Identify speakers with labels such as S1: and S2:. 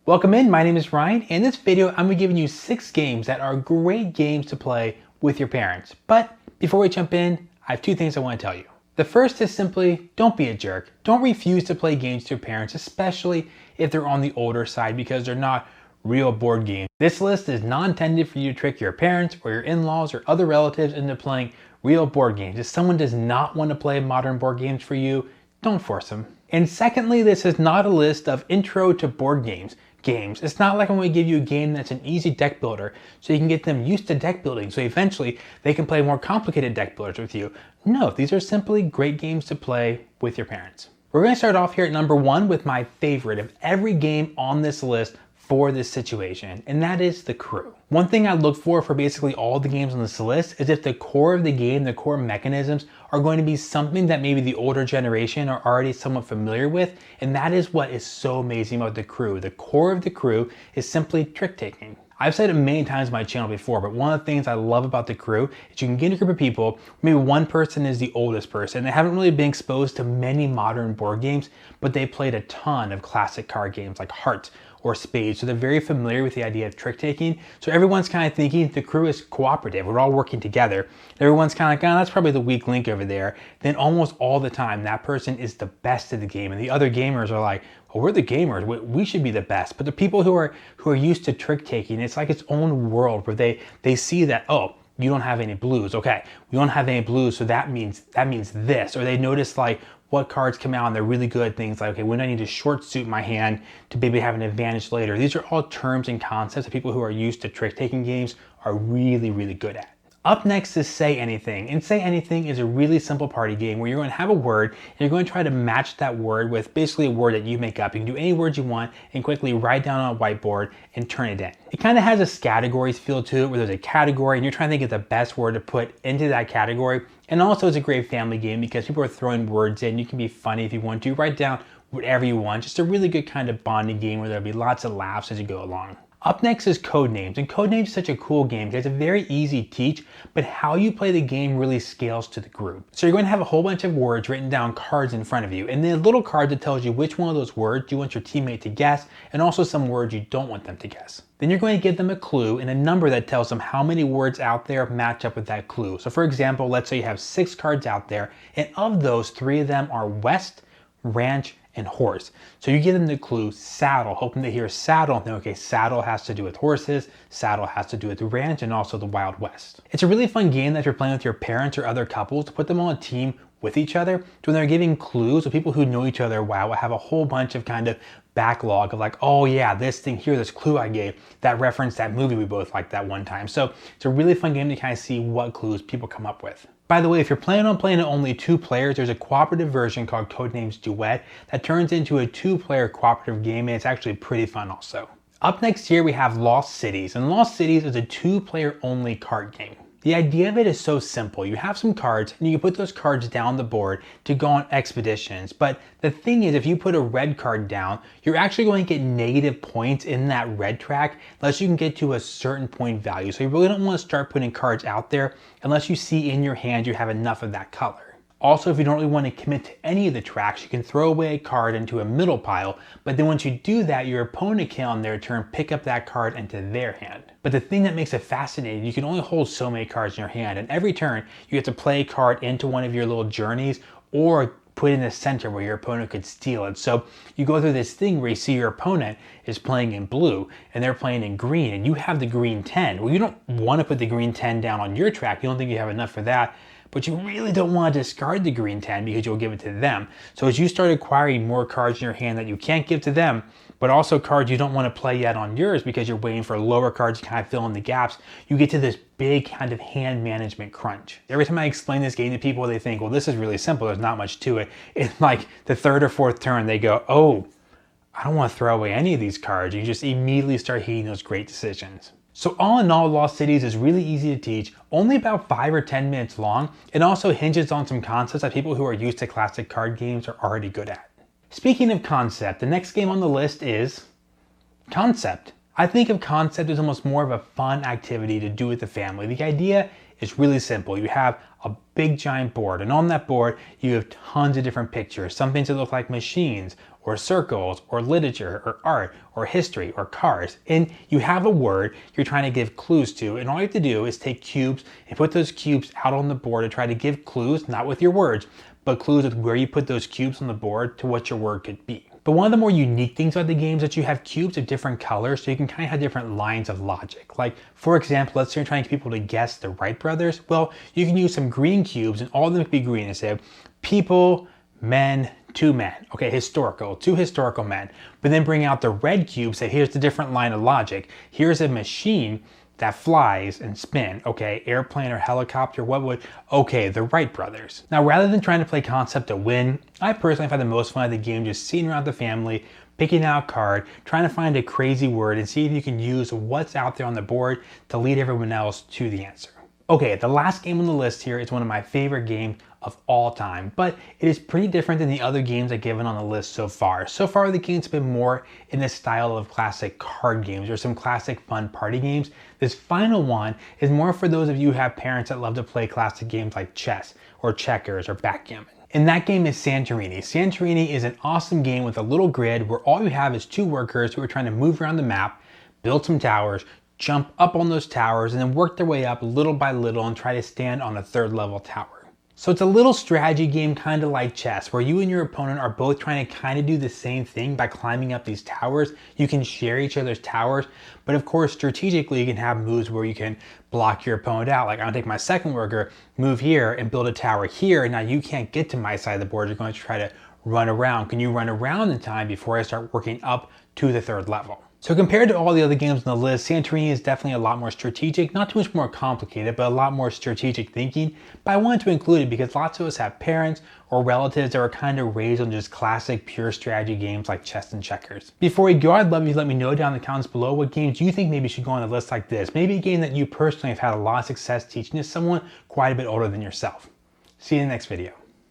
S1: Welcome in, my name is Ryan. In this video, I'm gonna be giving you 6 games that are great games to play with your parents. But before we jump in, I have 2 things I wanna tell you. The first is simply, don't be a jerk. Don't refuse to play games to your parents, especially if they're on the older side because they're not real board games. This list is not intended for you to trick your parents or your in-laws or other relatives into playing real board games. If someone does not want to play modern board games for you, don't force them. And secondly, this is not a list of intro to board games. It's not like I'm going to give you a game that's an easy deck builder so you can get them used to deck building so eventually they can play more complicated deck builders with you. No, these are simply great games to play with your parents. We're going to start off here at number 1 with my favorite of every game on this list for this situation, and that is The Crew. One thing I look for basically all the games on this list is if the core of the game, the core mechanisms are going to be something that maybe the older generation are already somewhat familiar with, and that is what is so amazing about The Crew. The core of The Crew is simply trick taking. I've said it many times on my channel before, but one of the things I love about The Crew is you can get a group of people, maybe one person is the oldest person, they haven't really been exposed to many modern board games, but they played a ton of classic card games like Hearts or Spades, so they're very familiar with the idea of trick taking. So everyone's kind of thinking The Crew is cooperative, we're all working together. Everyone's kind of like, oh, that's probably the weak link over there. Then almost all the time, that person is the best at the game, and the other gamers are like, well, we're the gamers, we should be the best. But the people who are used to trick taking, it's like its own world where they see that, oh, you don't have any blues. Okay, we don't have any blues, so that means this. Or they notice like what cards come out and they're really good. Things like, okay, when I need to short suit my hand to maybe have an advantage later. These are all terms and concepts that people who are used to trick taking games are really, really good at. Up next is Say Anything, and Say Anything is a really simple party game where you're going to have a word and you're going to try to match that word with basically a word that you make up. You can do any word you want and quickly write down on a whiteboard and turn it in. It kind of has a categories feel to it where there's a category and you're trying to think of the best word to put into that category. And also it's a great family game because people are throwing words in. You can be funny if you want to, write down whatever you want. Just a really good kind of bonding game where there'll be lots of laughs as you go along. Up next is Codenames, and Codenames is such a cool game because it's very easy to teach, but how you play the game really scales to the group. So you're going to have a whole bunch of words written down cards in front of you, and then a little card that tells you which one of those words you want your teammate to guess, and also some words you don't want them to guess. Then you're going to give them a clue and a number that tells them how many words out there match up with that clue. So for example, let's say you have 6 cards out there, and of those, 3 of them are West, Ranch, and Horse. So you give them the clue saddle, hoping to hear saddle, and then okay, saddle has to do with horses, saddle has to do with the ranch, and also the Wild West. It's a really fun game that you're playing with your parents or other couples to put them on a team with each other. So when they're giving clues, so people who know each other well will have a whole bunch of kind of backlog of like, oh yeah, this thing here, this clue I gave, that referenced that movie we both liked that one time. So it's a really fun game to kind of see what clues people come up with. By the way, if you're planning on playing it only 2 players, there's a cooperative version called Codenames Duet that turns into a 2-player cooperative game, and it's actually pretty fun also. Up next here we have Lost Cities, and Lost Cities is a 2-player only card game. The idea of it is so simple. You have some cards and you can put those cards down the board to go on expeditions. But the thing is, if you put a red card down, you're actually going to get negative points in that red track unless you can get to a certain point value. So you really don't want to start putting cards out there unless you see in your hand you have enough of that color. Also, if you don't really want to commit to any of the tracks, you can throw away a card into a middle pile, but then once you do that, your opponent can on their turn pick up that card into their hand. But the thing that makes it fascinating, you can only hold so many cards in your hand, and every turn you get to play a card into one of your little journeys or put in the center where your opponent could steal it. So you go through this thing where you see your opponent is playing in blue and they're playing in green and you have the green 10. Well, you don't want to put the green 10 down on your track. You don't think you have enough for that. But you really don't want to discard the green 10 because you'll give it to them. So as you start acquiring more cards in your hand that you can't give to them, but also cards you don't want to play yet on yours because you're waiting for lower cards to kind of fill in the gaps, you get to this big kind of hand management crunch. Every time I explain this game to people, they think, well, this is really simple. There's not much to it. It's like the 3rd or 4th turn, they go, oh, I don't want to throw away any of these cards. You just immediately start hitting those great decisions. So all in all, Lost Cities is really easy to teach, only about 5 or 10 minutes long. It also hinges on some concepts that people who are used to classic card games are already good at. Speaking of concept, the next game on the list is Concept. I think of Concept as almost more of a fun activity to do with the family. The idea is really simple. You have a big giant board, and on that board you have tons of different pictures. Some things that look like machines, or circles or literature or art or history or cars. And you have a word you're trying to give clues to, and all you have to do is take cubes and put those cubes out on the board to try to give clues, not with your words, but clues with where you put those cubes on the board to what your word could be. But one of the more unique things about the game is that you have cubes of different colors, so you can kind of have different lines of logic. Like, for example, let's say you're trying to get people to guess the Wright brothers. Well, you can use some green cubes, and all of them could be green, and say, people, men, two men. Okay, historical, two historical men. But then bring out the red cube, say, here's the different line of logic. Here's a machine that flies and spin. Okay, airplane or helicopter, okay, the Wright brothers. Now, rather than trying to play concept to win, I personally have had the most fun at the game just sitting around the family, picking out a card, trying to find a crazy word and see if you can use what's out there on the board to lead everyone else to the answer. Okay, the last game on the list here is one of my favorite games of all time, but it is pretty different than the other games I've given on the list so far. So far, the game's been more in the style of classic card games or some classic fun party games. This final one is more for those of you who have parents that love to play classic games like chess or checkers or backgammon. And that game is Santorini. Santorini is an awesome game with a little grid where all you have is two workers who are trying to move around the map, build some towers, jump up on those towers, and then work their way up little by little and try to stand on a third level tower. So it's a little strategy game kind of like chess, where you and your opponent are both trying to kind of do the same thing by climbing up these towers. You can share each other's towers, but of course strategically you can have moves where you can block your opponent out. Like, I'm gonna take my second worker, move here and build a tower here, and now you can't get to my side of the board, you're going to try to run around. Can you run around in time before I start working up to the third level? So compared to all the other games on the list, Santorini is definitely a lot more strategic, not too much more complicated, but a lot more strategic thinking. But I wanted to include it because lots of us have parents or relatives that are kind of raised on just classic pure strategy games like chess and checkers. Before we go, I'd love you to let me know down in the comments below what games you think maybe should go on a list like this. Maybe a game that you personally have had a lot of success teaching to someone quite a bit older than yourself. See you in the next video.